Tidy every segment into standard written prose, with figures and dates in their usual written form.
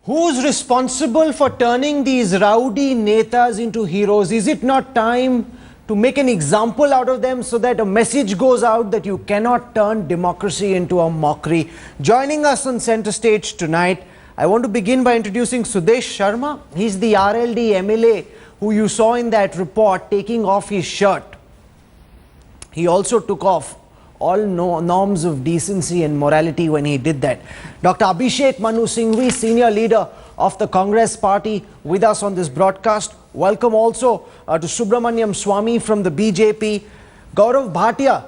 Who's responsible for turning these rowdy netas into heroes? Is it not time to make an example out of them so that a message goes out that you cannot turn democracy into a mockery? Joining us on center stage tonight, I want to begin by introducing Sudesh Sharma. He's the RLD MLA who you saw in that report taking off his shirt. He also took off all norms of decency and morality when he did that. Dr. Abhishek Manu Singhvi, senior leader of the Congress party, with us on this broadcast. Welcome also to Subramaniam Swamy from the BJP, Gaurav Bhatia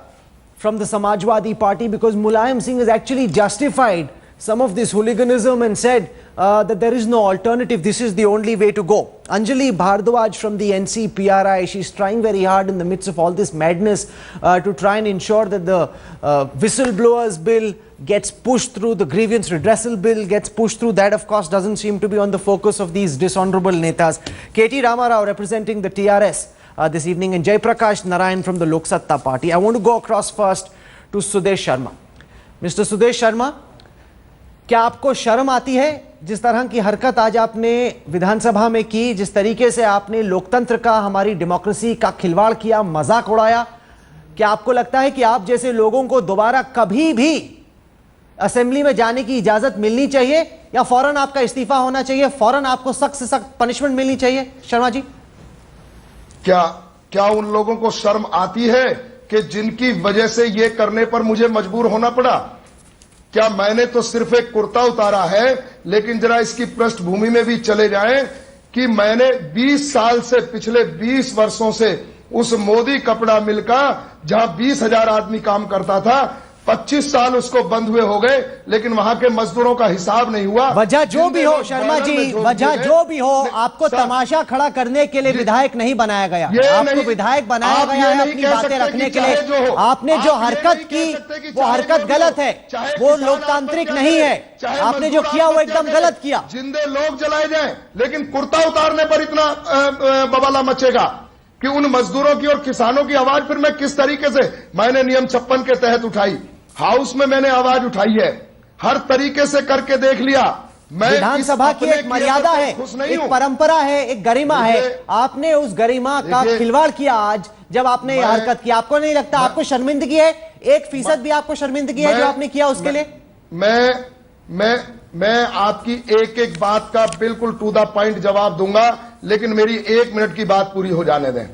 from the Samajwadi Party, because Mulayam Singh has actually justified some of this hooliganism and said that there is no alternative, this is the only way to go. Anjali Bhardwaj from the NCPRI, she's trying very hard in the midst of all this madness to try and ensure that the whistleblowers bill gets pushed through, the grievance redressal bill gets pushed through. That of course doesn't seem to be on the focus of these dishonorable netas. KT Ramarao representing the TRS this evening, and Jaiprakash Narayan from the Lok Satta Party. I want to go across first to Sudesh Sharma. Mr. Sudesh Sharma, क्या आपको शर्म आती है जिस तरह की हरकत आज आपने विधानसभा में की, जिस तरीके से आपने लोकतंत्र का, हमारी डेमोक्रेसी का खिलवाड़ किया, मजाक उड़ाया? क्या आपको लगता है कि आप जैसे लोगों को दोबारा कभी भी असेंबली में जाने की इजाजत मिलनी चाहिए, या फौरन आपका इस्तीफा होना चाहिए, फौरन आपको सख्त से सख्त पनिशमेंट मिलनी चाहिए? शर्मा जी, क्या उन लोगों को शर्म आती है कि जिनकी वजह से ये करने पर मुझे मजबूर होना पड़ा? क्या मैंने तो सिर्फ एक कुर्ता उतारा है, लेकिन जरा इसकी पृष्ठभूमि में भी चले जाएं कि मैंने 20 साल से, पिछले 20 वर्षों से उस मोदी कपड़ा मिल का, जहां 20,000 आदमी काम करता था, 25 साल उसको बंद हुए हो गए, लेकिन वहां के मजदूरों का हिसाब नहीं हुआ। वजह जो भी हो शर्मा जी, वजह जो भी हो, आपको तमाशा खड़ा करने के लिए विधायक नहीं बनाया गया। आपको विधायक बनाया गया है अपनी बातें रखने के लिए। आपने जो हरकत की वो हरकत गलत है, वो लोकतांत्रिक नहीं है। आपने जो किया वो एकदम गलत किया। जिंदे लोग जलाए जाएं, लेकिन कुर्ता उतारने पर इतना बवाला मचेगा कि उन मजदूरों की और किसानों की आवाज फिर मैं किस तरीके से, मैंने नियम 56 के तहत उठाई, हाउस में मैंने आवाज उठाई है, हर तरीके से करके देख लिया। मैं विधानसभा की एक मर्यादा है, एक परंपरा है, एक गरिमा है। आपने उस गरिमा का खिलवाड़ किया आज जब आपने ये हरकत की। आपको नहीं लगता आपको शर्मिंदगी है? 1% भी आपको शर्मिंदगी है जो आपने किया उसके लिए? मैं आपकी एक एक बात का बिल्कुल टू द पॉइंट जवाब दूंगा, लेकिन मेरी 1 मिनट की बात पूरी हो जाने दें।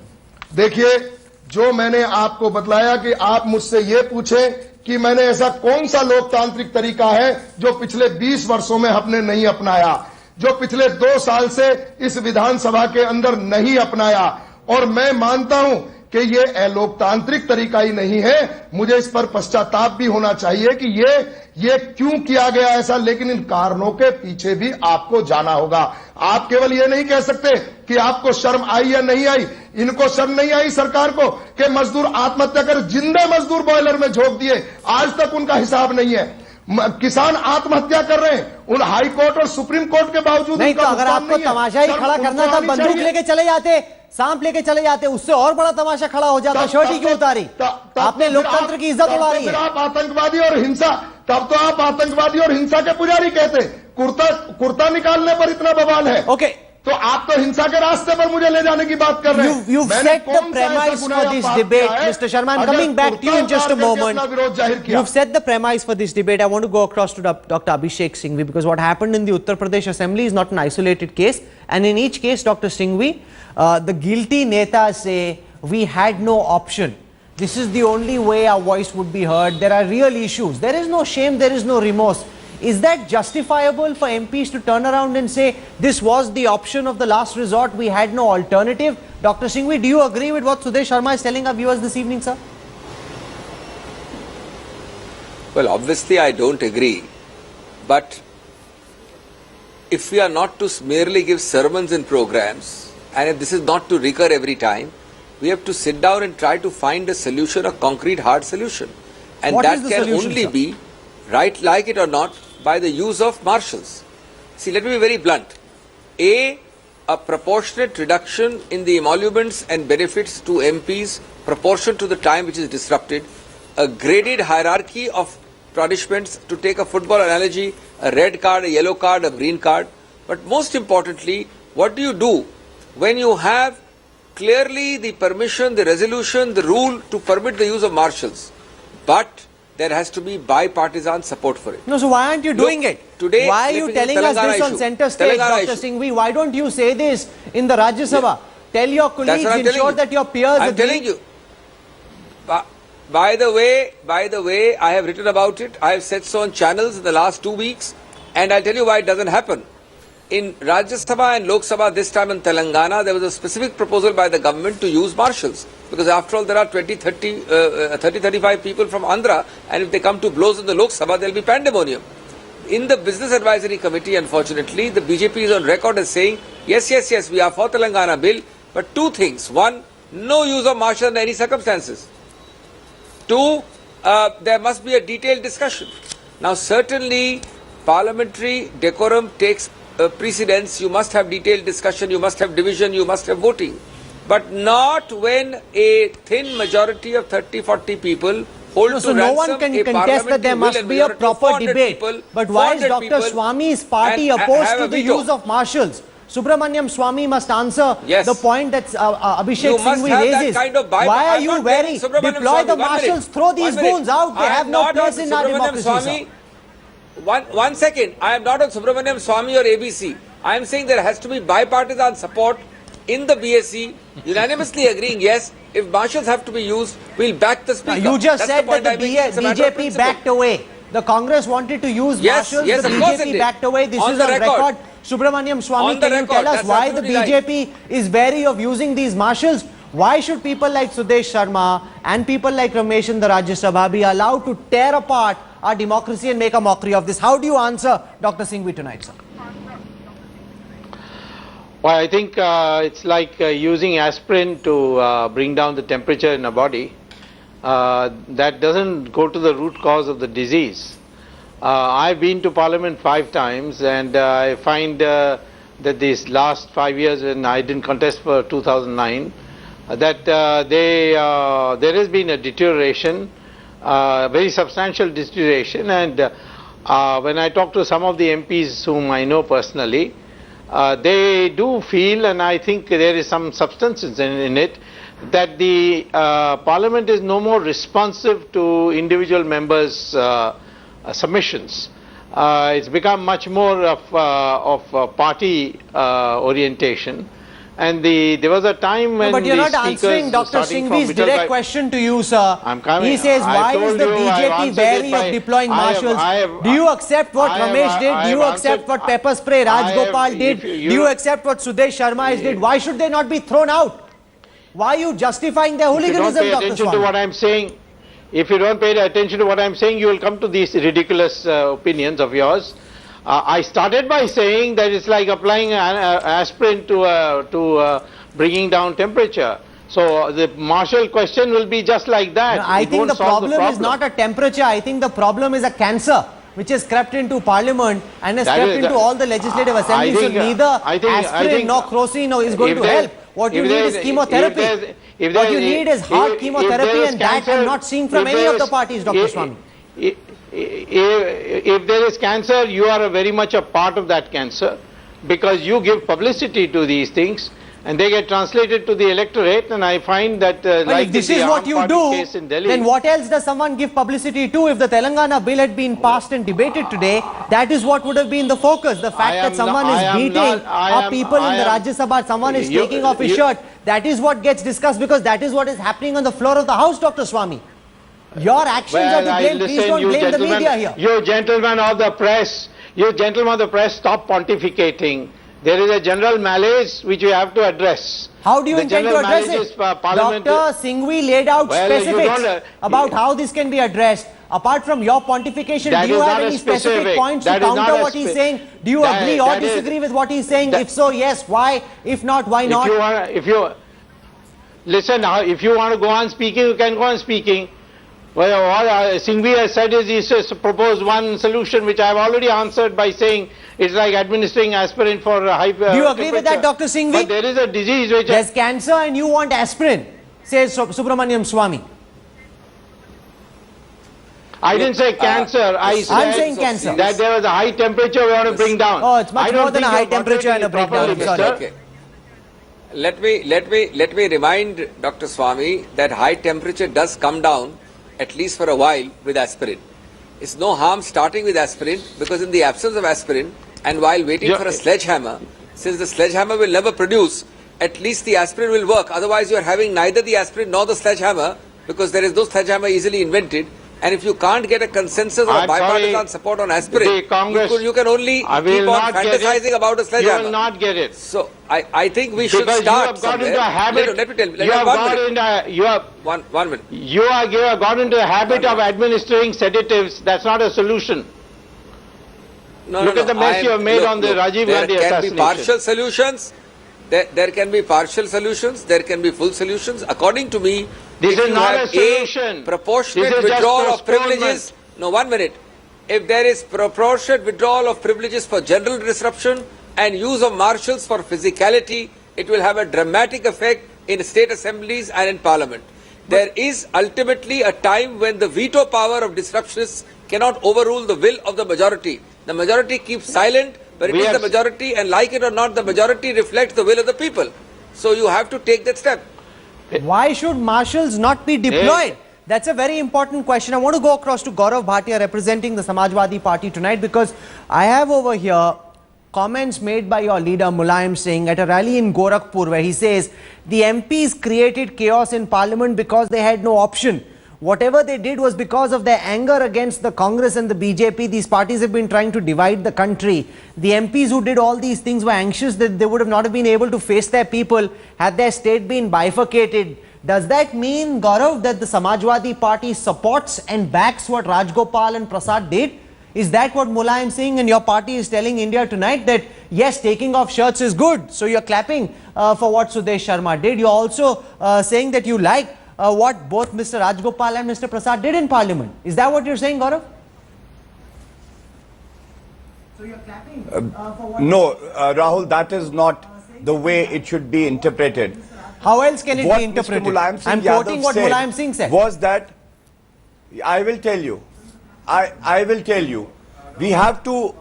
देखिए, जो मैंने आपको बतलाया कि आप मुझसे ये पूछे कि मैंने ऐसा कौन सा लोकतांत्रिक तरीका है जो पिछले 20 वर्षों में हमने नहीं अपनाया, जो पिछले 2 साल से इस विधानसभा के अंदर नहीं अपनाया, और मैं मानता हूं कि ये अलोकतांत्रिक तरीका ही नहीं है। मुझे इस पर पश्चाताप भी होना चाहिए कि ये क्यों किया गया ऐसा, लेकिन इन कारणों के पीछे भी आपको जाना होगा। आप केवल ये नहीं कह सकते कि आपको शर्म आई या नहीं आई। इनको शर्म नहीं आई सरकार को कि मजदूर आत्महत्या कर, जिंदे मजदूर बॉयलर में झोंक दिए, आज तक उनका हिसाब नहीं है। किसान आत्महत्या कर रहे हैं, उन हाई कोर्ट और सुप्रीम कोर्ट के बावजूद नहीं। तो अगर आपको तमाशा ही खड़ा करना था, बंदूक लेके चले जाते, सांप लेके चले जाते, उससे और बड़ा तमाशा खड़ा हो जाता। शर्ट ही क्यों उतारी? आपने लोकतंत्र की इज्जत उड़ा रही है। आप आतंकवादी और हिंसा, तब तो आप आतंकवादी और हिंसा के पुजारी कहते। कुर्ता निकालने पर इतना बवाल है। ओके, तो आप तो हिंसा के रास्ते पर मुझे ले जाने की बात कर रहे हैं। You've set the premise for this debate, Mr. Sharma. I'm coming back to you in just a moment. You've set the premise for this debate. I want to go across to Dr. Abhishek Singhvi, because what happened in the Uttar Pradesh Assembly is not an isolated case. And in each case, Dr. Singhvi, the guilty netas say, we had no option. This is the only way our voice would be heard. There are real issues. There is no shame, there is no remorse. Is that justifiable for MPs to turn around and say, this was the option of the last resort, we had no alternative? Dr. Singhvi, do you agree with what Sudesh Sharma is telling our viewers this evening, sir? Well, obviously I don't agree. But if we are not to merely give sermons and programs, and if this is not to recur every time, we have to sit down and try to find a solution, a concrete, hard solution. And what that is the can solution, only sir? be, right, like it or not, by the use of marshals. See, let me be very blunt. A proportionate reduction in the emoluments and benefits to MPs proportion to the time which is disrupted, a graded hierarchy of punishments. To take a football analogy, a red card, a yellow card, a green card, But most importantly, what do you do when you have clearly the permission, the resolution, the rule to permit the use of marshals, but there has to be bipartisan support for it. No, so why aren't you doing it? Today, why are you telling us this on center stage, Dr. Singhvi? Why don't you say this in the Rajya Sabha? Tell your colleagues, ensure that your peers I'm telling you. By the way, I have written about it. I have said so on channels in the last 2 weeks, and I'll tell you why it doesn't happen. In Rajya Sabha and Lok Sabha this time in Telangana, there was a specific proposal by the government to use marshals. Because after all, there are 35 people from Andhra, and if they come to blows in the Lok Sabha, there will be pandemonium. In the Business Advisory Committee, unfortunately, the BJP is on record as saying, yes, we are for Telangana bill, but two things. One, no use of marshals in any circumstances. Two, there must be a detailed discussion. Now, certainly, parliamentary decorum takes precedence. You must have detailed discussion, you must have division, you must have voting. But not when a thin majority of 30-40 people hold to so ransom no one can contest that there must be a proper debate. But why is Dr. Swami's party opposed to the use of marshals? Subramaniam Swami must answer the point that Abhishek Singhvi raises. Why are you very deploy the marshals, throw these goons out? They have no place in our democracy. One second, I am not on Subramaniam Swami or ABC. I am saying there has to be bipartisan support in the BSC, unanimously agreeing, yes, if marshals have to be used, we'll back the speaker. You just said that the BJP backed away. The Congress wanted to use marshals, the BJP backed away. This is on record. Subramaniam Swami, can you tell us why the BJP is wary of using these marshals? Why should people like Sudesh Sharma and people like Ramesh in the Rajya Sabha be allowed to tear apart our democracy and make a mockery of this? How do you answer Dr. Singhvi tonight, sir? Well, I think it's like using aspirin to bring down the temperature in a body. That doesn't go to the root cause of the disease. I've been to Parliament 5 times, and I find that these last 5 years, when I didn't contest for 2009, that there has been a deterioration, very substantial deterioration, and when I talk to some of the MPs whom I know personally, they do feel, and I think there is some substance in it, that the Parliament is no more responsive to individual members' submissions. It's become much more of party orientation. And there was a time when but you're not answering Dr. Singhvi's direct question to you, sir. He says, why is the BJP wary of deploying marshals? Do you accept what Ramesh did? Do you accept what pepper spray Rajgopal did? Do you accept what Sudesh Sharma did? Why should they not be thrown out? Why are you justifying their hooliganism, Dr. Swami? If you don't pay attention to what I'm saying, you will come to these ridiculous opinions of yours. I started by saying that it's like applying aspirin to bringing down temperature. So the marshal question will be just like that. No, I think the problem is not a temperature. I think the problem is a cancer which has crept into Parliament and has crept into all the legislative assemblies. So neither aspirin nor crocin is going to help. What you need is chemotherapy. What you need is hard chemotherapy, and that I'm not seeing from any of the parties, Dr. Swami. If there is cancer, you are very much a part of that cancer, because you give publicity to these things and they get translated to the electorate, and I find that like if this is what you do, then what else does someone give publicity to? If the Telangana bill had been passed and debated today, that is what would have been the focus. The fact that someone is beating our people in the Rajya Sabha, someone is taking off his shirt, that is what gets discussed, because that is what is happening on the floor of the House, Dr. Swami. Your actions are to blame. Please don't blame the media here. You gentlemen of the press, stop pontificating. There is a general malaise which you have to address. How do you intend to address it? Dr. Singhvi laid out specifics about how this can be addressed. Apart from your pontification, do you have any specific points to counter what he's saying? Do you agree or disagree with what he's saying? If so, yes. Why? If not, why not? Listen, if you want to go on speaking, you can go on speaking. Well, what Singhvi has said is he's just proposed one solution, which I have already answered by saying it's like administering aspirin for high temperature. Do you agree with that, Dr. Singhvi? But there is a disease which... There's cancer and you want aspirin, says Subramaniam Swami. I didn't say cancer. I said I'm saying cancer. that there was a high temperature we want to bring down. Oh, it's much more than a high temperature and a breakdown. I'm sorry. Okay. Let me remind Dr. Swami that high temperature does come down, at least for a while, with aspirin. It's no harm starting with aspirin, because in the absence of aspirin and while waiting for a sledgehammer, since the sledgehammer will never produce, at least the aspirin will work. Otherwise you are having neither the aspirin nor the sledgehammer, because there is no sledgehammer easily invented. And if you can't get a consensus or bipartisan support on aspirin, you can only keep on fantasizing about a sledgehammer. You will not get it. So I think we should start you have got somewhere. into a habit. Let me tell you. You have One minute. You have got into a habit of administering sedatives. That's not a solution. Look at the mess you have made on the Rajiv Gandhi assassination. There can be partial solutions. There can be partial solutions. There can be full solutions. According to me, this is not a solution. Proportionate withdrawal of privileges. No, 1 minute. If there is proportionate withdrawal of privileges for general disruption and use of marshals for physicality, it will have a dramatic effect in state assemblies and in parliament. There is ultimately a time when the veto power of disruptionists cannot overrule the will of the majority. The majority keeps silent, but it is the majority, and like it or not, the majority reflects the will of the people. So you have to take that step. Why should marshals not be deployed? That's a very important question. I want to go across to Gaurav Bhatia representing the Samajwadi Party tonight, because I have over here comments made by your leader Mulayam Singh at a rally in Gorakhpur, where he says the MPs created chaos in parliament because they had no option. Whatever they did was because of their anger against the Congress and the BJP. These parties have been trying to divide the country. The MPs who did all these things were anxious that they would have not been able to face their people had their state been bifurcated. Does that mean, Gaurav, that the Samajwadi Party supports and backs what Rajgopal and Prasad did? Is that what Mulayam Singh and your party is telling India tonight, that yes, taking off shirts is good, so you're clapping for what Sudesh Sharma did? You're also saying that you like what both Mr. Rajgopal and Mr. Prasad did in parliament. Is that what you're saying, Gaurav? So you're clapping for what... No, Rahul, that is not the way it should be interpreted. How else can it be interpreted? I'm quoting what Mulayam Singh said. Was that, I will tell you, I will tell you, we have to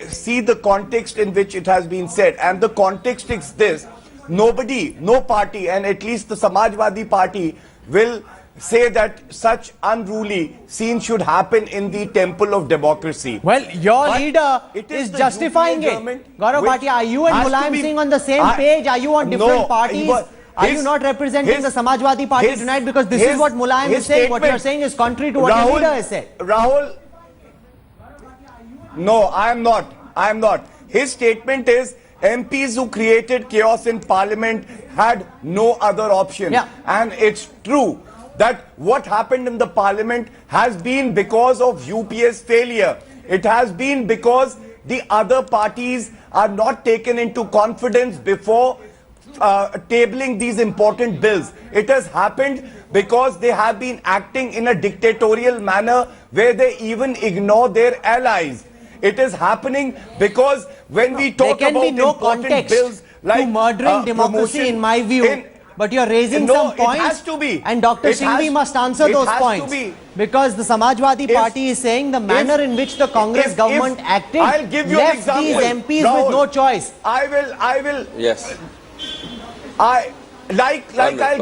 see the context in which it has been said, and the context is this: nobody, no party, and at least the Samajwadi Party will say that such unruly scenes should happen in the temple of democracy. Well, your leader is justifying it. Gaurav Bhatia, are you and Mulayam Singh on the same page? Are you on different parties? Are you not representing the Samajwadi Party tonight? Because this is what Mulayam is saying. What you're saying is contrary to what your leader has said. Rahul, no, I am not. I am not. His statement is MPs who created chaos in parliament had no other option. Yeah. And it's true that what happened in the parliament has been because of UPA's failure. It has been because the other parties are not taken into confidence before tabling these important bills. It has happened because they have been acting in a dictatorial manner where they even ignore their allies. It is happening because when we talk about important bills like to murdering democracy, in my view, but you're raising some points, it has to be. And Dr. Singhvi must answer those points, because the Samajwadi Party is saying the manner in which the Congress government acted I'll give you left an example. these MPs Rahul, with no choice. I will. Yes. I'll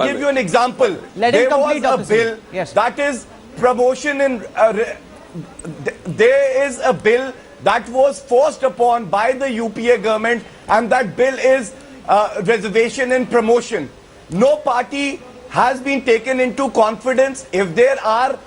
give you an example. Let him complete, there was a bill that is promotion in. There is a bill that was forced upon by the UPA government, and that bill is reservation in promotion. No party has been taken into confidence. If there are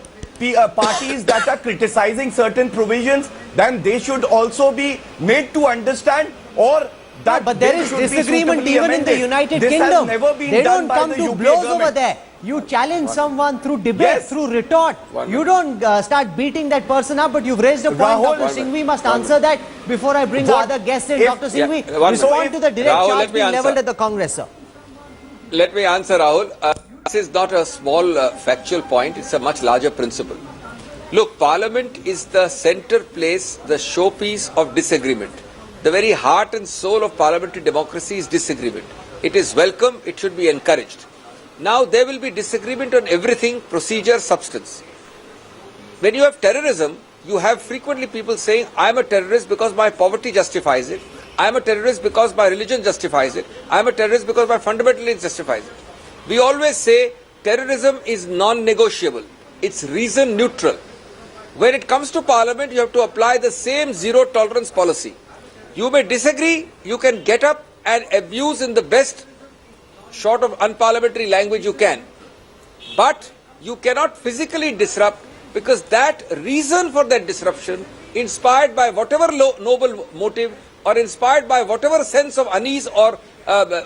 parties that are criticizing certain provisions, then they should also be made to understand, or that but there is disagreement even in the United Kingdom. They don't come to blows over there. You challenge someone through debate, through retort. You don't start beating that person up, but you've raised a point. Dr. Singhvi must answer that before I bring the other guests in. Dr. Singhvi, respond to the direct charge being leveled at the Congress, sir. Let me answer, Rahul. This is not a small factual point. It's a much larger principle. Look, Parliament is the center place, the showpiece of disagreement. The very heart and soul of parliamentary democracy is disagreement. It is welcome. It should be encouraged. Now, there will be disagreement on everything, procedure, substance. When you have terrorism, you have frequently people saying, I am a terrorist because my poverty justifies it. I am a terrorist because my religion justifies it. I am a terrorist because my fundamentalism justifies it. We always say terrorism is non-negotiable. It's reason neutral. When it comes to parliament, you have to apply the same zero tolerance policy. You may disagree, you can get up and abuse in the best short of unparliamentary language you can. But you cannot physically disrupt, because that reason for that disruption, inspired by whatever noble motive or inspired by whatever sense of unease or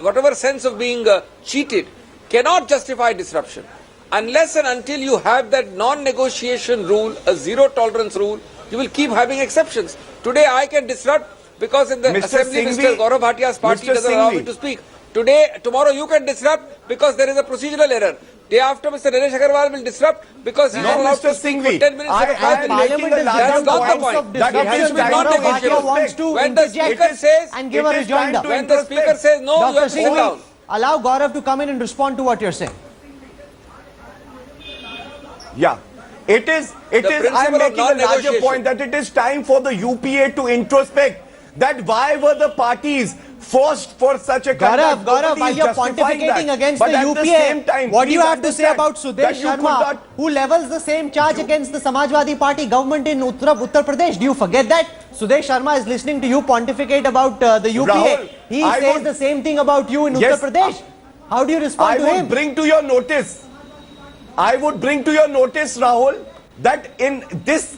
whatever sense of being cheated, cannot justify disruption. Unless and until you have that non-negotiation rule, a zero-tolerance rule, you will keep having exceptions. Today I can disrupt because in the assembly Mr. Gaurav Bhatia's party doesn't allow me to speak. Tomorrow you can disrupt because there is a procedural error. Day after, Mr. Naresh Agarwal will disrupt because he is not allowed to speak for 10 minutes at a time. Parliament is That's not the point. Disruption That Gaurav is Bhatia wants to when the speaker says, and give a rejoinder. when the speaker says no, you have to sit down. Allow Gaurav to come in and respond to what you're saying. Yeah. It is, I'm making a larger point that it is time for the UPA to introspect that why were the parties forced for such a conduct. Gaurav, while you're pontificating against the UPA, what do you have to say about Sudesh Sharma, who levels the same charge against the Samajwadi Party government in Uttar Pradesh? Do you forget that? Sudesh Sharma is listening to you pontificate about the UPA. Rahul, he says the same thing about you in Uttar Pradesh. How do you respond to him? I would bring to your notice, Rahul, that in this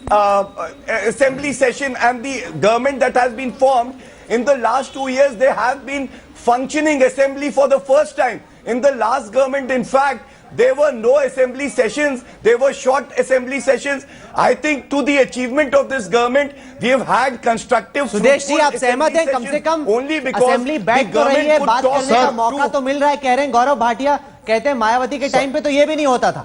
assembly session and the government that has been formed, in the last 2 years, they have been functioning assembly for the first time. In the last government, in fact, there were no assembly sessions. There were short assembly sessions. I think to the achievement of this government, we have had constructive Sudesh ji आप सहमत हैं कम से कम assembly बैठ तो रही है बात करने का मौका तो मिल रहा है कह रहे हैं गौरव भाटिया कहते हैं मायावती के टाइम पे तो ये भी नहीं होता था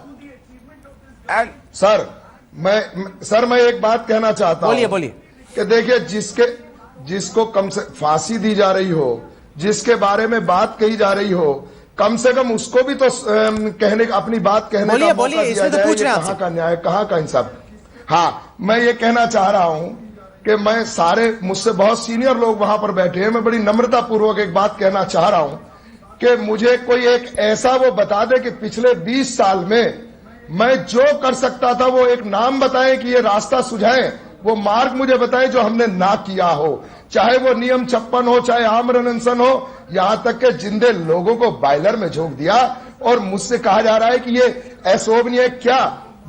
सर मैं एक बात कहना चाहता हूं बोलिए कि देखिए जिसको कम से फांसी दी जा रही हो जिसके बारे में बात कही जा रही हो कम से कम उसको भी तो कहने अपनी बात कहने का मौका दिया जाए कहां का न्याय कहां का इंसाफ हाँ मैं ये कहना चाह रहा हूं कि मैं सारे मुझसे बहुत सीनियर लोग वहां पर बैठे हैं मैं बड़ी नम्रता पूर्वक एक बात कहना चाह रहा हूं कि मुझे कोई एक ऐसा वो बता दे कि पिछले 20 साल में मैं जो कर सकता था वो एक नाम बताएं कि ये रास्ता सुझाएं वो मार्ग मुझे बताएं जो हमने ना किया हो चाहे वो नियम 56 हो चाहे आमरण अनशन हो यहां तक के जिंदे लोगों को बॉयलर में झोंक दिया और मुझसे कहा जा रहा है कि ये अशोभनीय क्या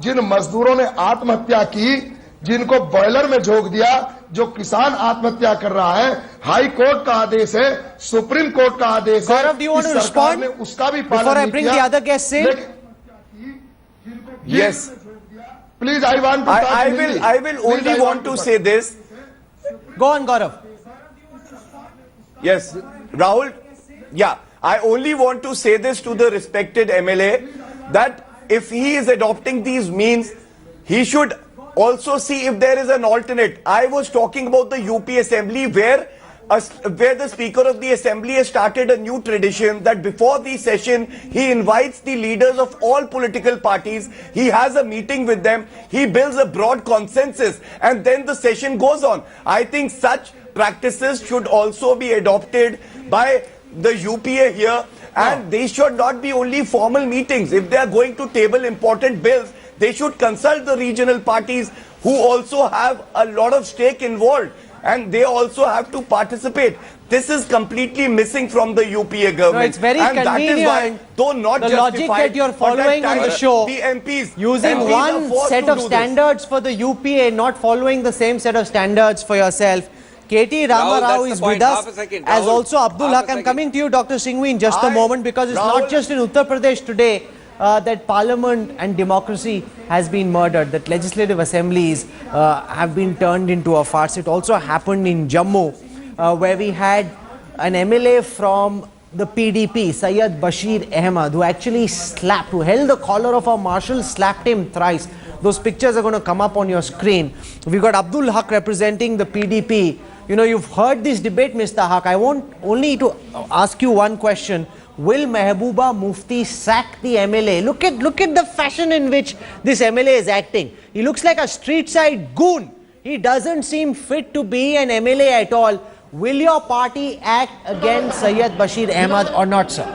जिन मजदूरों ने आत्महत्या की जिनको बॉयलर में झोंक दिया जो किसान आत्महत्या कर रहा है हाई कोर्ट का आदेश है सुप्रीम कोर्ट का आदेश है सरकार ने उसका भी पालन नहीं किया Yes. Please, I want to I will only want to say this. Go on, Gaurav. Yes, Rahul. Yeah, I only want to say this to the respected MLA that if he is adopting these means, he should also see if there is an alternate. I was talking about the UP Assembly where the Speaker of the Assembly has started a new tradition that before the session, he invites the leaders of all political parties, he has a meeting with them, he builds a broad consensus, and then the session goes on. I think such practices should also be adopted by the UPA here, and they should not be only formal meetings. If they are going to table important bills, they should consult the regional parties who also have a lot of stake involved. And they also have to participate. This is completely missing from the UPA government. No, it's very and convenient. That is why, though not the logic that you're following on the show, the MPs using one set of standards for the UPA, not following the same set of standards for yourself. KT Rama Rao is with us, as also Abdul Haq. I'm coming to you, Dr. Singhvi, in just a moment, because it's not just in Uttar Pradesh today that parliament and democracy has been murdered, that legislative assemblies have been turned into a farce. It also happened in Jammu, where we had an MLA from the PDP, Syed Bashir Ahmed, who actually who held the collar of a marshal, slapped him thrice. Those pictures are going to come up on your screen. We've got Abdul Haq representing the PDP. You know, you've heard this debate, Mr. Haq. I want only to ask you one question. will Mehbooba Mufti sack the MLA? Look at the fashion in which this MLA is acting. He looks like a street side goon. He doesn't seem fit to be an MLA at all. Will your party act against Syed Bashir Ahmed or not, sir?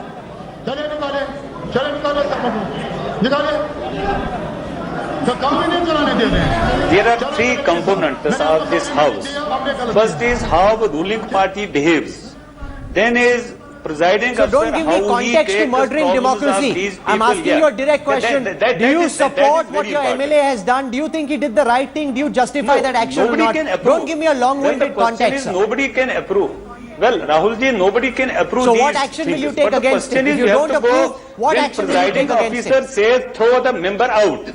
There are three components of this house. First is how the ruling party behaves. Then is presiding So officer, don't give me how he context to takes murdering the problems of democracy. these I'm people. asking you a direct question. Do you support what your MLA has done? Do you think he did the right thing? Do you justify that action or not? Don't give me a long-winded context, sir. Nobody can approve. Well, Rahul ji, nobody can approve. So these what action will things. you take But against the question him? If is you have don't to approve, go what when action will you take presiding against officer him? says throw the member out.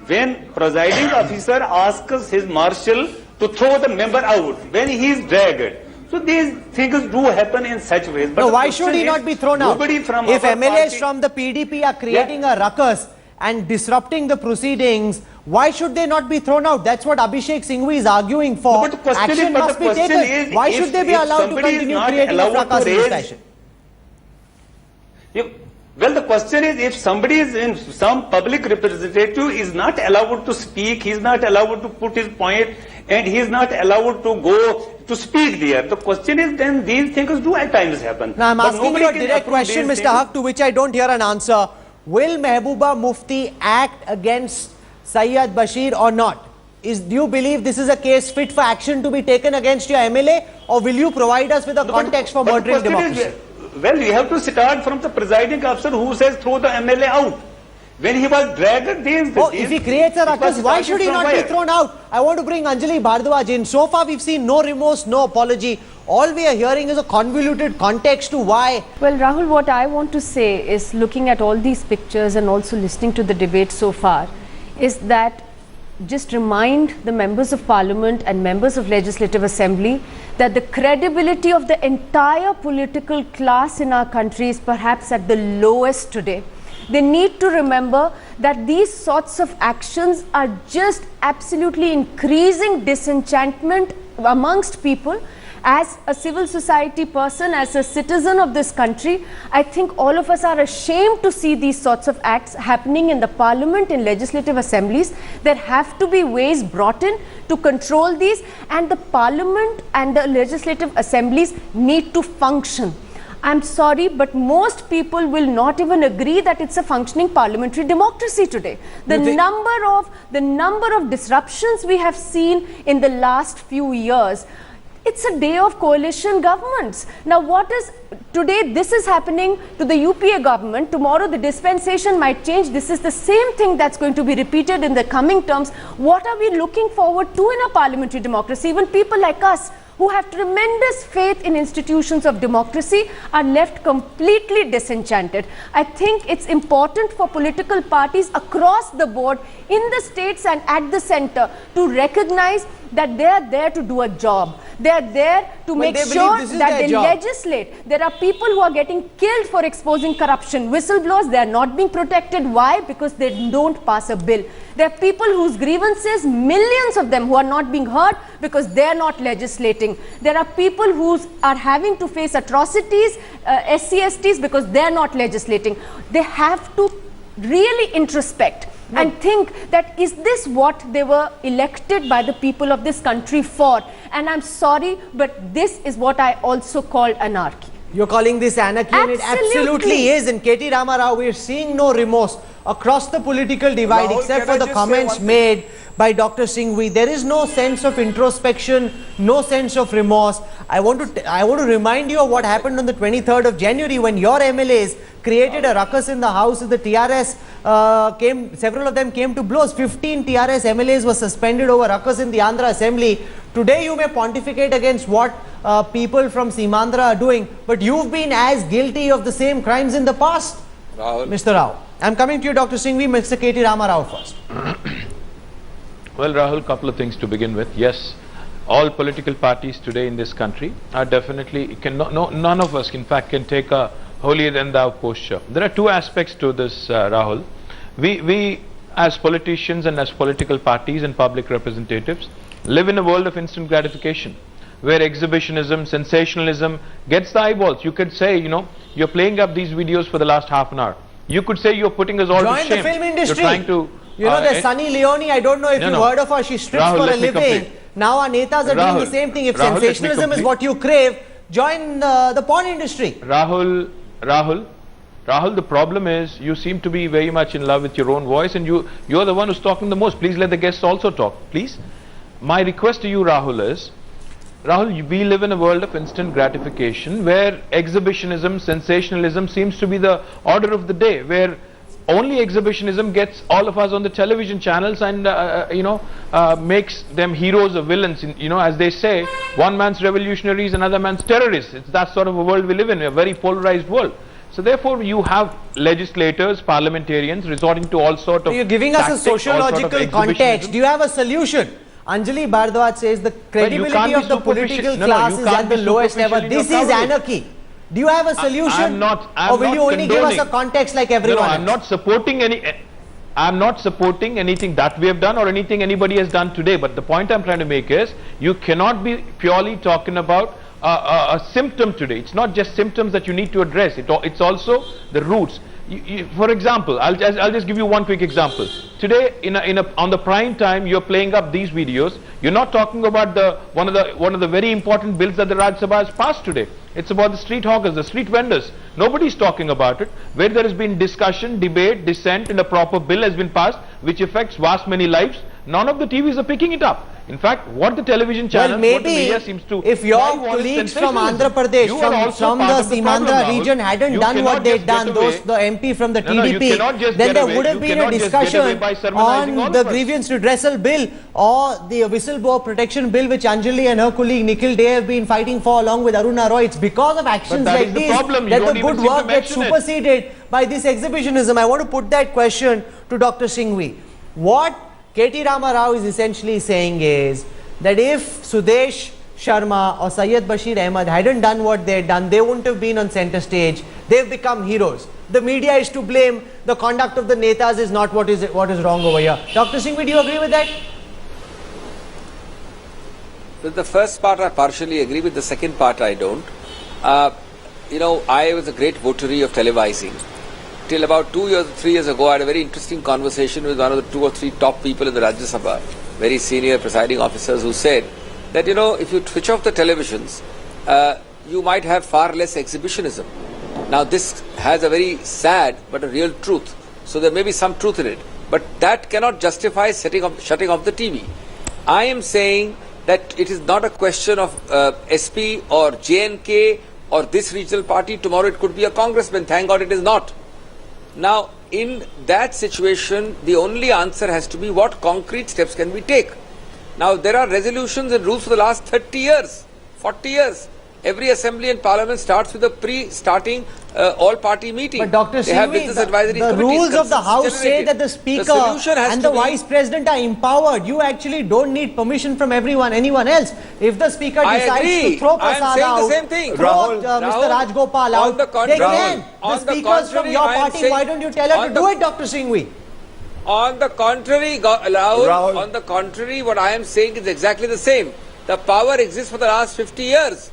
When presiding officer asks his marshal to throw the member out, when he is dragged. So these things do happen in such ways. But No, the why question should he is, not be thrown out? nobody from If our MLAs party- from the PDP are creating a ruckus and disrupting the proceedings, why should they not be thrown out? That's what Abhishek Singhvi is arguing for. No, but the question Action is- but must the be question taken. is, Why if- should they be if allowed to somebody is continue not creating a allowed to fracas in this raise- fashion? Well, the question is, if somebody is in some public representative is not allowed to speak, he is not allowed to put his point, and he is not allowed to go to speak there. The question is, then these things do at times happen. Now I'm But asking nobody you a can direct approve question, these Mr. things. Haq, to which I don't hear an answer. Will Mehbooba Mufti act against Syed Bashir or not? Do you believe this is a case fit for action to be taken against your MLA, or will you provide us with a context for But the murdering question democracy? is, well, we have to start from the presiding officer who says throw the MLA out. When he was dragged, If he creates a ruckus, why should he not be thrown out? I want to bring Anjali Bhardwaj in. So far, we've seen no remorse, no apology. All we are hearing is a convoluted context to why. Well, Rahul, what I want to say is, looking at all these pictures and also listening to the debate so far, is that just remind the members of parliament and members of legislative assembly that the credibility of the entire political class in our country is perhaps at the lowest today. They need to remember that these sorts of actions are just absolutely increasing disenchantment amongst people. As a civil society person, as a citizen of this country, I think all of us are ashamed to see these sorts of acts happening in the parliament, in legislative assemblies. There have to be ways brought in to control these, and the parliament and the legislative assemblies need to function. I'm sorry, but most people will not even agree that it's a functioning parliamentary democracy today. The number of disruptions we have seen in the last few years, it's a day of coalition governments. Now today this is happening to the UPA government, tomorrow the dispensation might change. This is the same thing that's going to be repeated in the coming terms. What are we looking forward to in a parliamentary democracy? Even people like us, who have tremendous faith in institutions of democracy, are left completely disenchanted. I think it's important for political parties across the board, in the states and at the center, to recognize that they are there to do a job. They are there to make sure that they legislate. There are people who are getting killed for exposing corruption. Whistleblowers, they are not being protected. Why? Because they don't pass a bill. There are people whose grievances, millions of them, who are not being heard because they are not legislating. There are people who are having to face atrocities, SCSTs, because they are not legislating. They have to really introspect and think that, is this what they were elected by the people of this country for? And I'm sorry, but this is what I also call anarchy. You're calling this anarchy, and it absolutely is. In KT Rama Rao, we're seeing no remorse across the political divide, Rahul, except can I for the just comments made by Dr. Singhvi. There is no sense of introspection, no sense of remorse. I want to remind you of what happened on the 23rd of January when your MLAs created a ruckus in the House. The TRS several of them came to blows. 15 TRS MLAs were suspended over ruckus in the Andhra Assembly. Today you may pontificate against what people from Simandra are doing, but you've been as guilty of the same crimes in the past. Rahul. Mr. Rao. I'm coming to you, Dr. Singhvi. Mr. KT Rama Rao first. Well, Rahul, couple of things to begin with. Yes, all political parties today in this country are definitely, none of us in fact can take a holier than thou posture. There are two aspects to this, Rahul. We as politicians and as political parties and public representatives live in a world of instant gratification, where exhibitionism, sensationalism gets the eyeballs. You could say, You're playing up these videos for the last half an hour. You could say you're putting us all to shame. Join the film industry. You're trying to... You know, there's Sunny Leone, I don't know if you've heard of her, she strips Rahul, for a living. Now our netas are doing the same thing. If sensationalism is what you crave, join the porn industry. Rahul, the problem is you seem to be very much in love with your own voice, and you're the one who's talking the most. Please let the guests also talk, please. My request to you, Rahul, is, Rahul, we live in a world of instant gratification where exhibitionism, sensationalism seems to be the order of the day, where only exhibitionism gets all of us on the television channels and makes them heroes or villains. As they say, one man's revolutionaries, another man's terrorists. It's that sort of a world we live in, a very polarized world. So therefore you have legislators, parliamentarians resorting to all sort of... So you're giving us a sociological context. Do you have a solution? Anjali Bhardwaj says the credibility of the political class is at the lowest ever. This is anarchy. Do you have a solution? Or will you only give us a context like everyone else? I'm not supporting anything that we have done or anything anybody has done today. But the point I'm trying to make is, you cannot be purely talking about a symptom today. It's not just symptoms that you need to address. It's also the roots. For example, I'll just give you one quick example. Today, on the prime time, you're playing up these videos. You're not talking about one of the very important bills that the Rajya Sabha has passed today. It's about the street hawkers, the street vendors. Nobody's talking about it. Where there has been discussion, debate, dissent, and a proper bill has been passed, which affects vast many lives. None of the TVs are picking it up. In fact, what the television channel, maybe what the media seems to... if your colleagues from Andhra Pradesh, from the Simandra region hadn't done what they'd done, the MP from the TDP, then there would have been a discussion on the grievance redressal bill or the whistleblower protection bill, which Anjali and her colleague Nikhil Dey have been fighting for along with Aruna Roy. It's because of actions like these that the good work gets superseded by this exhibitionism. I want to put that question to Dr. Singhvi. What K.T. Rama Rao is essentially saying is that if Sudesh Sharma or Syed Bashir Ahmed hadn't done what they had done, they wouldn't have been on center stage. They've become heroes. The media is to blame. The conduct of the netas is not what is wrong over here. Dr. Singhvi, do you agree with that? With the first part, I partially agree. With the second part, I don't. I was a great votary of televising. Till about 3 years ago, I had a very interesting conversation with one of the 2 or 3 top people in the Rajya Sabha, very senior presiding officers, who said that, if you switch off the televisions, you might have far less exhibitionism. Now, this has a very sad but a real truth. So there may be some truth in it. But that cannot justify shutting off the TV. I am saying that it is not a question of SP or JNK or this regional party. Tomorrow it could be a congressman. Thank God it is not. Now, in that situation, the only answer has to be what concrete steps can we take. Now, there are resolutions and rules for the last 30 years, 40 years. Every assembly and parliament starts with a pre-starting all-party meeting. But Dr. Singhvi, the rules of the House say that the Speaker and the Vice President are empowered. You actually don't need permission from anyone else. If the Speaker decides to throw Prasad out, throw Mr. Rajgopal out, they can. The speakers from your party, why don't you tell her to do it, Dr. Singhvi? On the contrary, Rahul, on the contrary, what I am saying is exactly the same. The power exists for the last 50 years.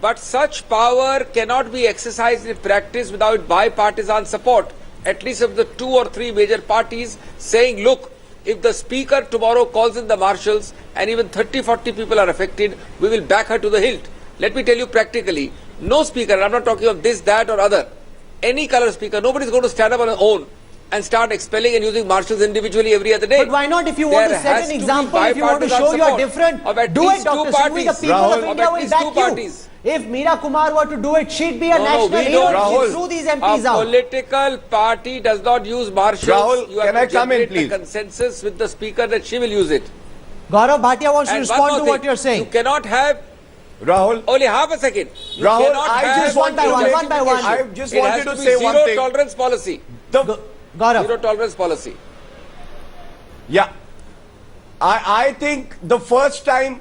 But such power cannot be exercised in practice without bipartisan support, at least of the 2 or 3 major parties saying, look, if the Speaker tomorrow calls in the marshals and even 30-40 people are affected, we will back her to the hilt. Let me tell you practically, no Speaker, and I'm not talking of this, that or other, any color Speaker, nobody is going to stand up on their own and start expelling and using marshals individually every other day. But why not? If you want to set an example, if you want to show you are different, do it, Dr. Singhvi. The people of India will back you. If Meera Kumar were to do it, she'd be a national hero. She threw these MPs out. A political party does not use marshals. Rahul, you have to generate a consensus with the Speaker that she will use it. Gaurav Bhatia wants to respond to what you're saying. You cannot have... Rahul, only half a second. Rahul, I just one by one. I just wanted to say one thing. Zero tolerance policy. Gaurav. Zero tolerance policy. Yeah. I think the first time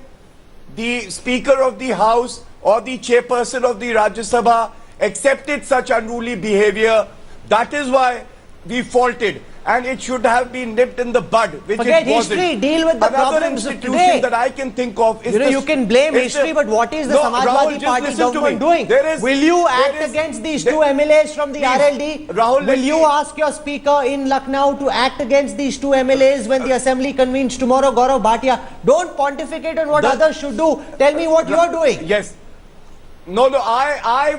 the Speaker of the House or the chairperson of the Rajya Sabha accepted such unruly behavior, that is why we faulted. and it should have been nipped in the bud, which Forget it wasn't. history, deal with the Another problems of institution today. that I can think of is You can blame history, but what is the No, Samajwadi Rahul, just Party listen to government me. doing? Will you act is- against these there- two MLAs from the Please, RLD? Rahul, Will let you me- ask your speaker in Lucknow to act against these two MLAs when the assembly convenes tomorrow, Gaurav Bhatia? Don't pontificate on what others should do. Tell me what you are doing. Yes. No, I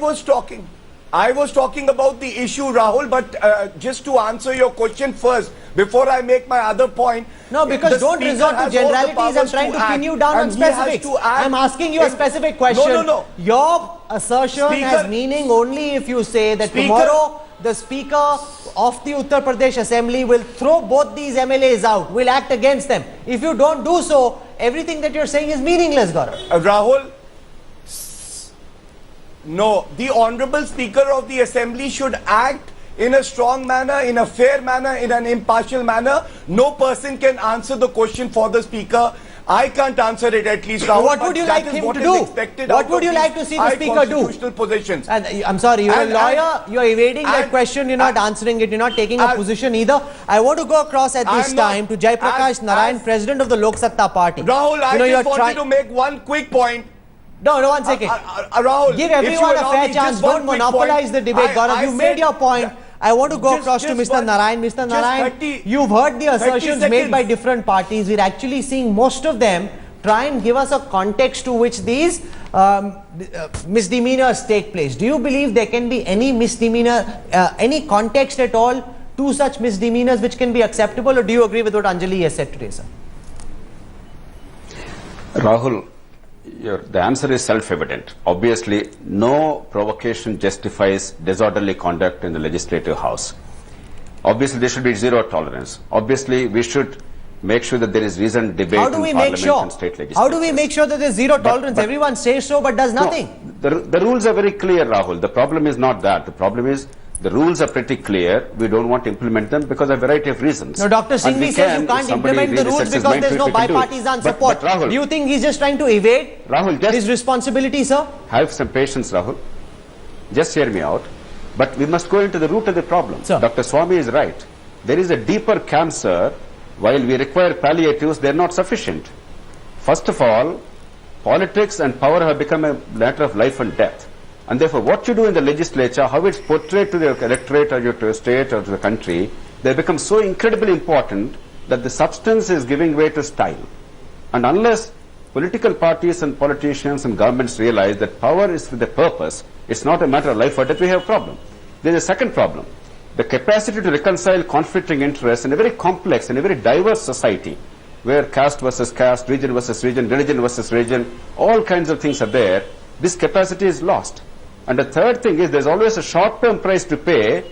was talking about the issue, Rahul, but just to answer your question first, before I make my other point. No, because the don't speaker resort to has all the generalities. I'm powers trying to pin act, you down on and he has specifics. to act I'm asking you a in- specific question. No. Your assertion has Speaker- meaning only if you say that Speaker- tomorrow the Speaker of the Uttar Pradesh Assembly will throw both these MLAs out, will act against them. If you don't do so, everything that you're saying is meaningless, Gaurav. Rahul, no, the Honorable Speaker of the Assembly should act in a strong manner, in a fair manner, in an impartial manner. No person can answer the question for the Speaker. I can't answer it, at least, Rahul. What but would you that like is him what to is do? expected What out would of you these like to see the high Speaker do? constitutional positions. And I'm sorry, you're a lawyer, you're evading that and- question, you're not answering it, you're not taking a position either. I want to go across at this I'm not- time to Jai Prakash as- Narayan, as- President of the Lok Satta Party. Rahul, I you're just wanted trying- to make one quick point. No, one second. Rahul, Give if everyone you a allow fair me, chance. just one Don't quick monopolize point. the debate, Gaurav. I You made said your point. I want to go Just- across to just Mr. one- Narayan. Mr. just Narayan, 30 you've heard the 30 assertions made by seconds. different parties. We're actually seeing most of them try and give us a context to which these misdemeanors take place. Do you believe there can be any misdemeanor, any context at all to such misdemeanors which can be acceptable, or do you agree with what Anjali has said today, sir? Rahul, the answer is self-evident. Obviously, no provocation justifies disorderly conduct in the legislative house. Obviously, there should be zero tolerance. Obviously, we should make sure that there is reasoned debate How do we in make Parliament sure? and state legislatures. How do we make sure that there's zero tolerance? but- Everyone says so but does nothing. No, the rules are very clear, Rahul. The problem is not that. The problem is the rules are pretty clear. We don't want to implement them because of a variety of reasons. No, Dr. And we Singhvi says can, you if can't somebody implement the really rules sets his because mind to there's it, no we can do it. bipartisan But support. Rahul, Do you think he's just trying to evade Rahul, just his responsibility, sir? have some patience, Rahul. Just hear me out. But we must go into the root of the problem. Sir. Dr. Swami is right. There is a deeper cancer. While we require palliatives, they are not sufficient. First of all, politics and power have become a matter of life and death. And therefore, what you do in the legislature, how it's portrayed to the electorate or to a state or to the country, they become so incredibly important that the substance is giving way to style. And unless political parties and politicians and governments realize that power is with a purpose, it's not a matter of life or death, we have a problem. There's a second problem. The capacity to reconcile conflicting interests in a very complex and a very diverse society, where caste versus caste, region versus region, religion versus religion, all kinds of things are there, this capacity is lost. And the third thing is there's always a short-term price to pay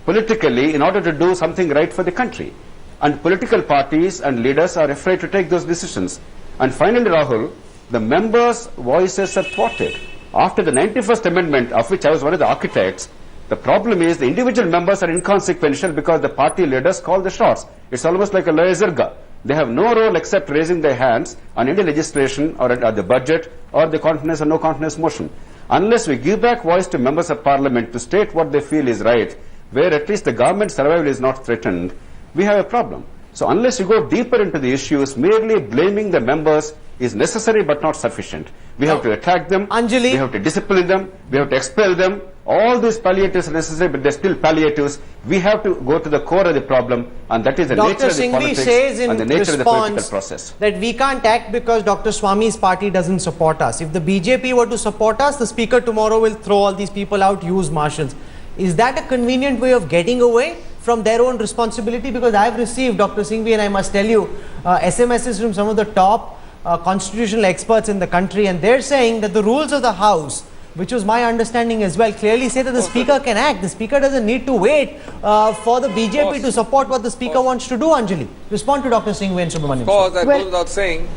politically in order to do something right for the country. And political parties and leaders are afraid to take those decisions. And finally, Rahul, the members' voices are thwarted. After the 91st Amendment, of which I was one of the architects, the problem is the individual members are inconsequential because the party leaders call the shots. It's almost like a laezerga. They have no role except raising their hands on any legislation or the budget or the confidence or no confidence motion. Unless we give back voice to members of parliament to state what they feel is right, where at least the government survival is not threatened, we have a problem. So unless you go deeper into the issues, merely blaming the members is necessary but not sufficient. We have to attack them, Anjali. we have to discipline them, we have to expel them. All these palliatives are necessary, but they're still palliatives. We have to go to the core of the problem, and that is the nature Dr. of the Singhvi politics says in and the nature of the political response process. that we can't act because Dr. Swami's party doesn't support us. If the BJP were to support us, the speaker tomorrow will throw all these people out, use marshals. Is that a convenient way of getting away from their own responsibility? Because I've received, Dr. Singhvi, and I must tell you, SMSs from some of the top constitutional experts in the country, and they're saying that the rules of the House, which was my understanding as well, clearly say that the speaker can act. The speaker doesn't need to wait for the BJP to support what the speaker wants to do, Anjali. Respond to Dr. Singhvi and Subramaniam. Of course, that Well- goes without saying.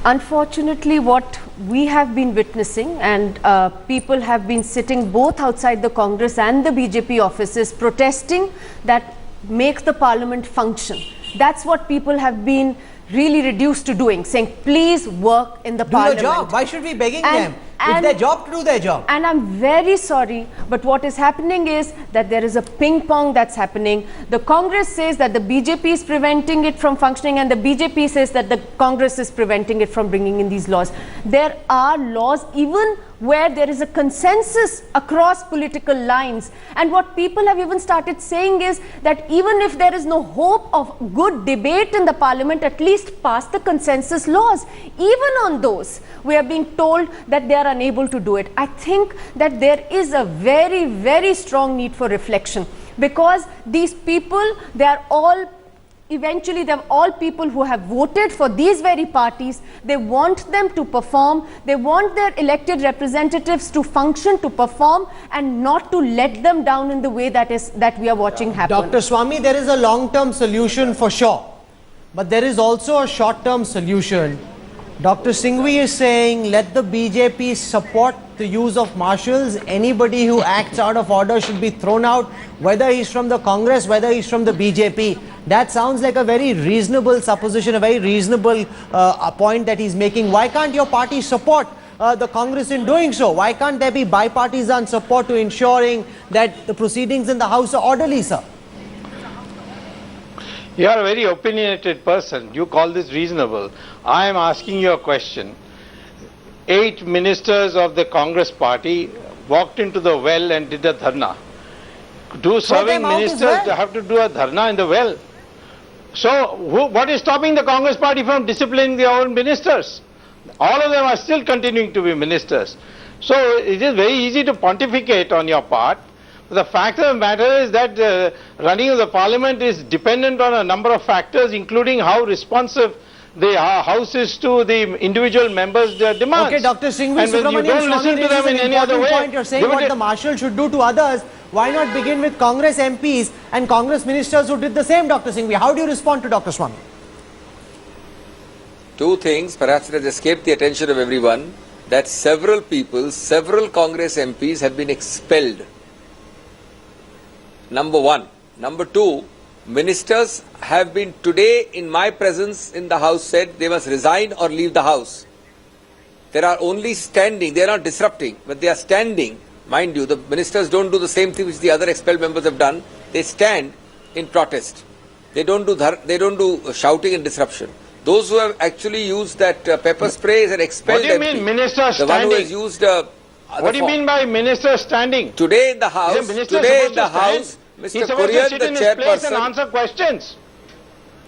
Unfortunately, what we have been witnessing, and people have been sitting both outside the Congress and the BJP offices protesting that make the parliament function. That's what people have been really reduced to doing, saying please work in the Do parliament. your job. Why should we be begging them? It's their job to do their job. And I'm very sorry, but what is happening is that there is a ping pong that's happening. The Congress says that the BJP is preventing it from functioning, and the BJP says that the Congress is preventing it from bringing in these laws. There are laws even where there is a consensus across political lines, and what people have even started saying is that even if there is no hope of good debate in the parliament, at least pass the consensus laws. Even on those, we are being told that they are unable to do it. I think that there is a very, very strong need for reflection, because these people, they are all eventually they're all people who have voted for these very parties. They want them to perform. They want their elected representatives to function, to perform, and not to let them down in the way that we are watching happen. Dr. Swami, there is a long-term solution for sure, but there is also a short-term solution. Dr. Singhvi is saying, let the BJP support the use of marshals. Anybody who acts out of order should be thrown out, whether he's from the Congress, whether he's from the BJP. That sounds like a very reasonable supposition, a very reasonable point that he's making. Why can't your party support the Congress in doing so? Why can't there be bipartisan support to ensuring that the proceedings in the House are orderly, sir? You are a very opinionated person. You call this reasonable. I am asking you a question. 8 ministers of the Congress party walked into the well and did a dharna. Do serving ministers have to do a dharna in the well? So, what is stopping the Congress party from disciplining their own ministers? All of them are still continuing to be ministers. So, it is very easy to pontificate on your part. The fact of the matter is that running of the parliament is dependent on a number of factors, including how responsive the House is to the individual members' demands. Okay, Dr. Singhvi, and when you don't listen to them in any other way, point. You're saying what the marshal should do to others. Why not begin with Congress MPs and Congress ministers who did the same, Dr. Singhvi? How do you respond to Dr. Swami? Two things, perhaps it has escaped the attention of everyone, that several people, several Congress MPs have been expelled. Number one. Number two, ministers have been today in my presence in the House said they must resign or leave the House. They are only standing, they are not disrupting, but they are standing. Mind you, the ministers don't do the same thing which the other expelled members have done. They stand in protest. They don't do shouting and disruption. Those who have actually used that pepper spray is an expelled MP. What do you mean minister standing? The one who has used what do you mean by minister standing? Today in the House, Mr. Kurian, the chairperson, and answer questions.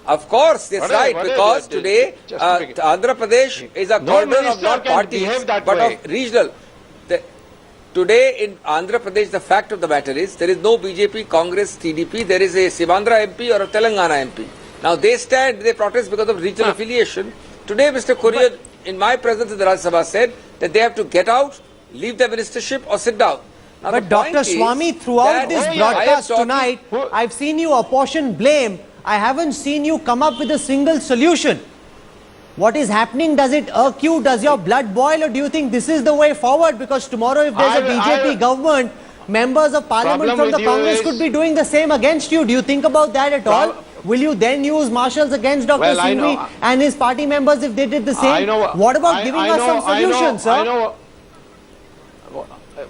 Of course, that's right, because today Andhra Pradesh is a cordon of not parties, but of regional. Today in Andhra Pradesh, the fact of the matter is there is no BJP, Congress, TDP, there is a Sivandra MP or a Telangana MP. Now they stand, they protest because of regional affiliation. Today Mr. Kurian, in my presence in the Rajya Sabha, said that they have to get out, leave their ministership or sit down. Now, but Dr. Swami, throughout this broadcast tonight, I've seen you apportion blame. I haven't seen you come up with a single solution. What is happening? Does it irk you? Does your blood boil? Or do you think this is the way forward? Because tomorrow if there's a BJP government, members of parliament from the Congress could be doing the same against you. Do you think about that at all? Will you then use marshals against Dr. Singhvi and his party members if they did the same? What about giving us some solutions, sir?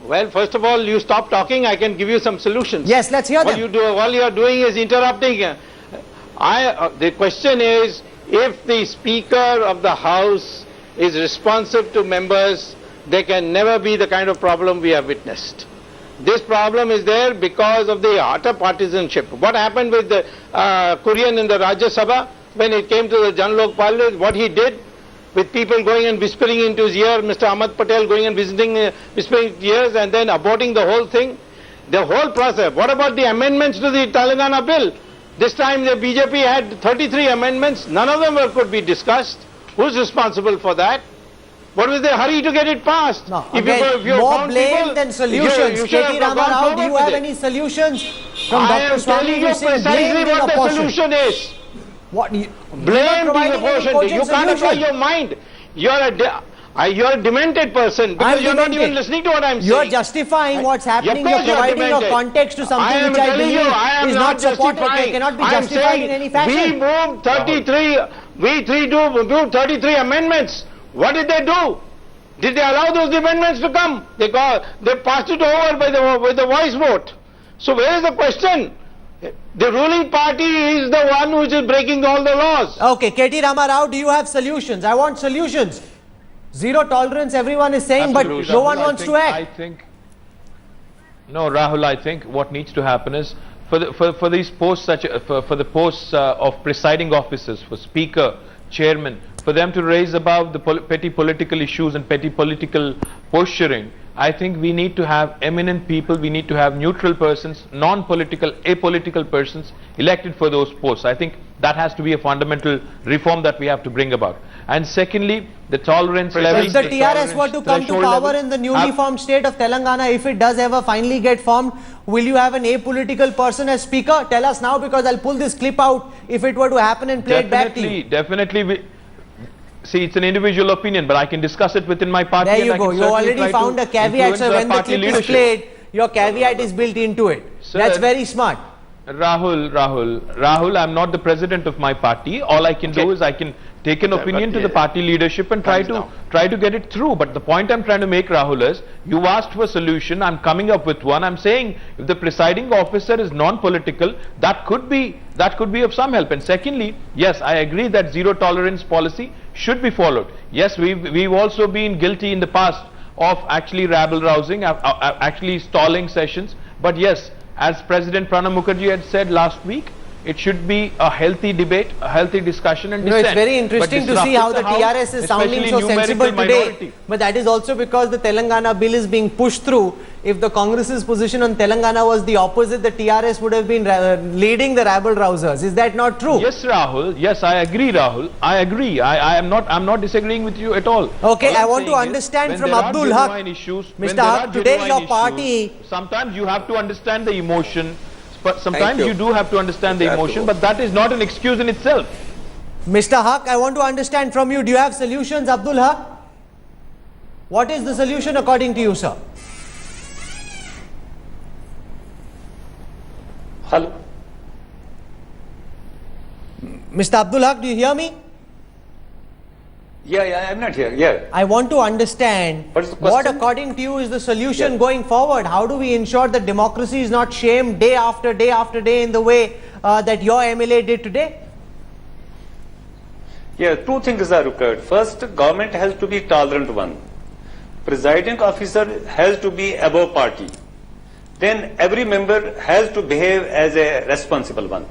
Well, first of all, you stop talking, I can give you some solutions. Yes, let's hear them. All you are doing is interrupting. The question is, if the Speaker of the House is responsive to members, there can never be the kind of problem we have witnessed. This problem is there because of the utter partisanship. What happened with the Kurian in the Rajya Sabha when it came to the Janlok Parliament, what he did with people going and whispering into his ear, Mr. Ahmad Patel going and visiting, whispering into his ears and then aborting the whole thing, the whole process. What about the amendments to the Telangana bill? This time the BJP had 33 amendments, none of them could be discussed. Who's responsible for that? What was the hurry to get it passed? No, more blame than solutions. K.T. Ramarao, do you have any solutions from Dr. Swami? I am telling you precisely what the solution is. What? Blame being apportioned. You can't apply your mind. You are a demented person because you are not even listening to what I am saying. You are justifying what's happening. You are providing a context to something which I believe is not supported. It cannot be justified in any fashion. We moved 33 amendments. What did they do? Did they allow those amendments to come? They passed it over with the voice vote. So where is the question? The ruling party is the one which is breaking all the laws. Okay, KT Rama Rao, do you have solutions? I want solutions. Zero tolerance, everyone is saying, Absolutely. but no one Rahul, wants to act. No, Rahul, I think what needs to happen is for these posts, for the posts of presiding officers, for speaker, chairman, for them to raise above the petty political issues and petty political posturing, I think we need to have eminent people, we need to have neutral persons, non-political, apolitical persons elected for those posts. I think that has to be a fundamental reform that we have to bring about. And secondly, the tolerance level. If the TRS were to come to power in the newly formed state of Telangana, if it does ever finally get formed, will you have an apolitical person as speaker? Tell us now, because I'll pull this clip out if it were to happen and play it back to you. Definitely. See, it's an individual opinion, but I can discuss it within my party. There you go. You already found a caveat, so when the clip is played, your caveat is built into it. Sir, that's very smart. Rahul, I'm not the president of my party. All I can do is I can take an opinion to the party leadership and try to get it through. But the point I'm trying to make, Rahul, is you asked for a solution. I'm coming up with one. I'm saying if the presiding officer is non-political, that could be of some help. And secondly, yes, I agree that zero tolerance policy should be followed. Yes, we've also been guilty in the past of actually rabble-rousing, actually stalling sessions. But yes, as President Pranab Mukherjee had said last week, it should be a healthy debate, a healthy discussion and dissent. It's very interesting to see how the TRS is sounding so sensible today. But that is also because the Telangana bill is being pushed through. If the Congress's position on Telangana was the opposite, the TRS would have been leading the rabble-rousers. Is that not true? Yes, Rahul. Yes, I agree, Rahul. I agree. I'm not disagreeing with you at all. Okay, I want to understand from Abdul Haq. Mr. Haq, today your party... Sometimes you have to understand the emotion. But sometimes you do have to understand the emotion, but that is not an excuse in itself. Mr. Haq, I want to understand from you, do you have solutions, Abdul Haq? What is the solution according to you, sir? Hello. Mr. Abdul Haq, do you hear me? Yeah, I'm not here. Yeah. I want to understand what according to you is the solution going forward. How do we ensure that democracy is not shamed day after day after day in the way that your MLA did today? Yeah, two things are required. First, government has to be tolerant one. Presiding officer has to be above party. Then every member has to behave as a responsible one.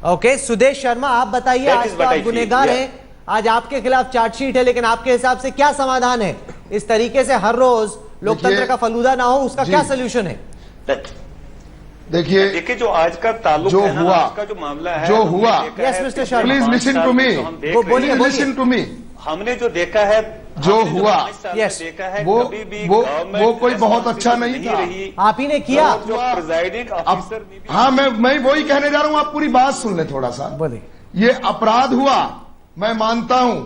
Okay, Sudesh Sharma, आप बताइए, आज तो आप गुनहगार हैं, आज आपके खिलाफ चार्जशीट है, लेकिन आपके हिसाब से क्या समाधान है? इस तरीके से हर रोज लोकतंत्र का फलूदा ना हो, उसका क्या सलूशन है? देखिए जो आज का ताल्लुक जो है ना, हुआ, आज का जो मामला है, जो हुआ, yes, Mr. Sharma, please listen to me, बोलिए, listen to me, हमने जो देखा है, जो हुआ, yes, वो कोई बहुत अच्छा नहीं था, आप ही ने किया, जो प्रिजाइडिंग ऑफिसर, हाँ मैं वही कहने जा रहा हूँ, आप पूरी बात सुन ले थोड़ा सा, बोलिए, ये अपराध हुआ, मैं मानता हूं,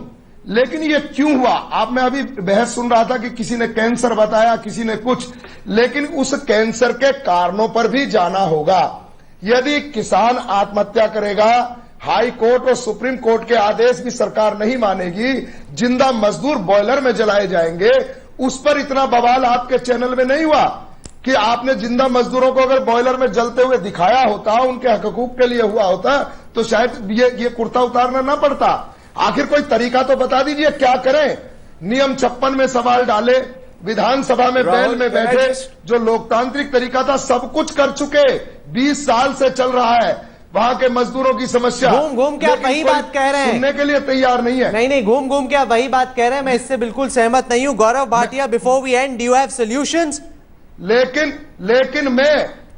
लेकिन ये क्यों हुआ? आप में अभी बहस सुन रहा था कि किसी ने कैंसर बताया, किसी ने कुछ, लेकिन उस कैंसर के कारणों पर भी जाना होगा। यदि किसान आत्महत्या करेगा, हाई कोर्ट और सुप्रीम कोर्ट के आदेश भी सरकार नहीं मानेगी, जिंदा मजदूर बॉयलर में जलाए जाएंगे, उस पर इतना बवाल आपके चैनल में नहीं हुआ कि आपने जिंदा मजदूरों को अगर बॉयलर में जलते हुए दिखाया होता, उनके हकूक के लिए हुआ होता, तो शायद ये कुर्ता उतारना ना पड़ता। आखिर कोई तरीका तो बता दीजिए, क्या करें? नियम 56 में सवाल डाले, विधानसभा में बैल में बैठे, जो लोकतांत्रिक तरीका था सब कुछ कर चुके, 20 साल से चल रहा है वहां के मजदूरों की समस्या। घूम के आप वही बात कह रहे हैं, सुनने के लिए तैयार नहीं है। नहीं घूम के आप वही बात कह रहे हैं, मैं इससे बिल्कुल सहमत नहीं हूं। Gaurav Bhatia, before we end, do you have solutions?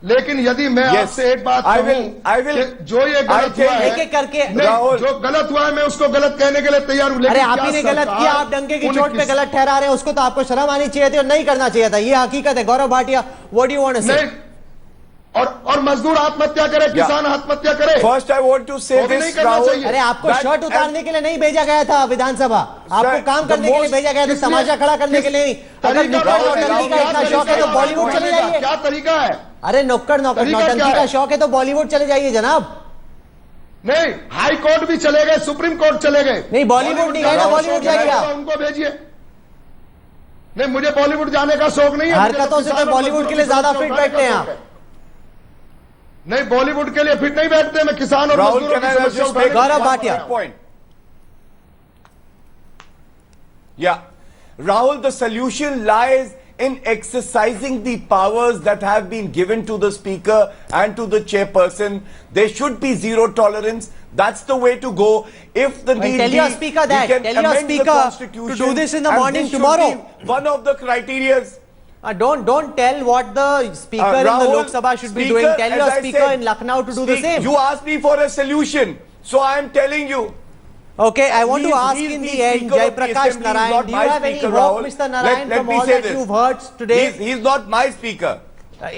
लेकिन यदि मैं आपसे एक बात कहूं, जो ये गलत हुआ है, एक करके जो गलत हुआ है मैं उसको गलत कहने के लिए तैयार हूं। अरे आप ही ने गलत किया, आप डंके की चोट पे गलत ठहरा रहे हैं, उसको तो आपको शर्म आनी चाहिए थी और नहीं करना चाहिए था, ये हकीकत है। Gaurav Bhatia, what do you want to say? और मजदूर आत्महत्या करे, किसान आत्महत्या करे, first I want to say this, Rahul, अरे आपको शर्ट उतारने के लिए नहीं भेजा गया था विधानसभा, आपको काम करने के लिए भेजा गया था, तमाशा खड़ा करने के लिए नहीं। अगर नुक्कड़ नौटंकी का इतना शौक है तो बॉलीवुड चले जाइए। क्या तरीका है? अरे नुक्कड़ नौटंकी का शौक है तो बॉलीवुड चले जाइए जनाब। नहीं, हाई कोर्ट भी चले गए, सुप्रीम कोर्ट चले गए, नहीं बॉलीवुड नहीं गए ना, बॉलीवुड जाइए, उनको भेजिए। नहीं, मुझे बॉलीवुड जाने का शौक नहीं है। हरकतों से तो बॉलीवुड के लिए ज्यादा फिट बैठते हैं आप। नहीं, बॉलीवुड के लिए फिट नहीं बैठते, मैं किसान और Rahul, मजदूरों can की I समस्या just उठाने make Gaurav one Bhatia. point? Yeah. Rahul, the solution lies in exercising the powers that have been given to the speaker and to the chairperson. There should be zero tolerance. That's the way to go. If the need tell be, your speaker that. we can Tell your amend the speaker constitution, to do this in the and morning this should tomorrow. be one of the criterias. Don't tell what the speaker in the Rahul, Lok Sabha should be speaker, doing. Tell as your I speaker said, in Lucknow to do the same. You asked me for a solution, so I am telling you. Okay, I want to He's- ask he's in the the end, Speaker of the Jaiprakash Assembly, he's Narayan, not do you my have any speaker, hope, Rahul. Mr. Narayan, Let from me all say that this. you've heard today? He's not my speaker.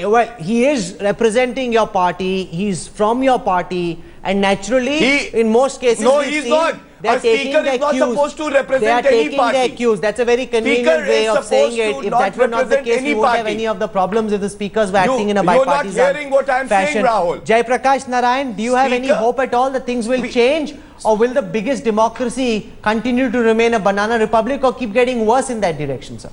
Well, he is representing your party, he's from your party, and naturally, in most cases, No, we've he's seen not. they're A taking speaker the is not cues. supposed to They are represent any taking party. their cues. That's a very convenient Speaker way is of saying supposed it. to If not that were not the represent case, any we won't have party. any of the problems if the speakers were acting in a You're not bipartisan hearing what I'm saying, fashion. Rahul. Jaiprakash Narayan, do you have any Speaker- hope at all that things will change? Or will the biggest democracy continue to remain a banana republic or keep getting worse in that direction, sir?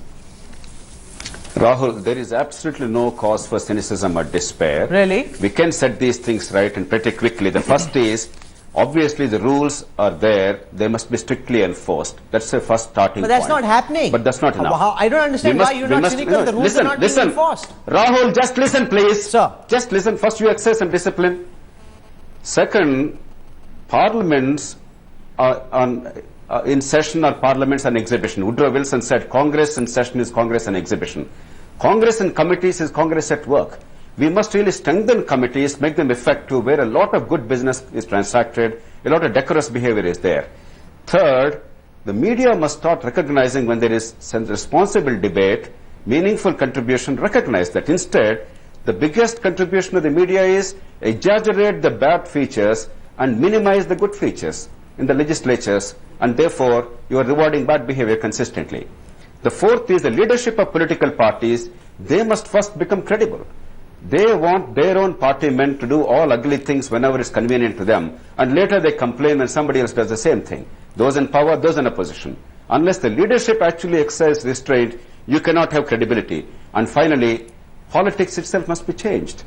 Rahul, there is absolutely no cause for cynicism or despair. Really? We can set these things right and pretty quickly. The first is, obviously the rules are there, they must be strictly enforced. That's the first starting But that's point. not happening. But that's not enough. I don't understand why you're not cynical. The rules are not being enforced. Rahul, just listen please. Sir. Just listen. First you exercise some discipline. Second, parliaments are in session or parliaments an exhibition. Woodrow Wilson said Congress in session is Congress an exhibition. Congress in committees is Congress at work. We must really strengthen committees, make them effective, where a lot of good business is transacted, a lot of decorous behavior is there. Third, the media must start recognizing when there is responsible debate, meaningful contribution, recognize that. Instead, the biggest contribution of the media is exaggerate the bad features and minimize the good features in the legislatures, and therefore you are rewarding bad behavior consistently. The fourth is the leadership of political parties. They must first become credible. They want their own party men to do all ugly things whenever it's convenient to them, and later they complain when somebody else does the same thing. Those in power, those in opposition. Unless the leadership actually exercises restraint, you cannot have credibility. And finally, politics itself must be changed.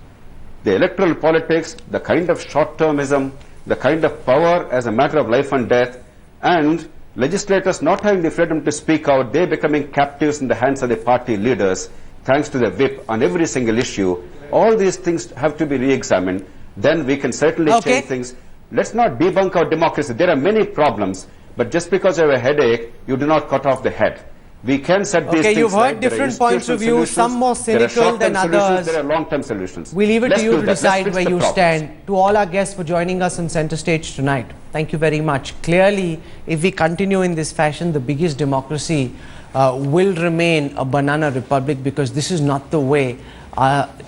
The electoral politics, the kind of short-termism, the kind of power as a matter of life and death, and legislators not having the freedom to speak out, they becoming captives in the hands of the party leaders, thanks to the whip on every single issue. All these things have to be re-examined. Then we can certainly change things. Let's not debunk our democracy. There are many problems, but just because you have a headache, you do not cut off the head. We can set these things. Okay, you've heard right. There are different points of view, institutional some more solutions, cynical than there are short-term solutions, others. there are long-term solutions. We leave it Let's to you do to that. Let's decide fix where the you problems. stand. To all our guests for joining us on Center Stage tonight, thank you very much. Clearly, if we continue in this fashion, the biggest democracy will remain a banana republic, because this is not the way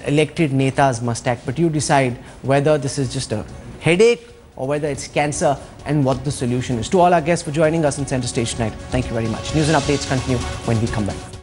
elected netas must act. But you decide whether this is just a headache or whether it's cancer, and what the solution is. To all our guests for joining us on Center Stage tonight, thank you very much. News and updates continue when we come back.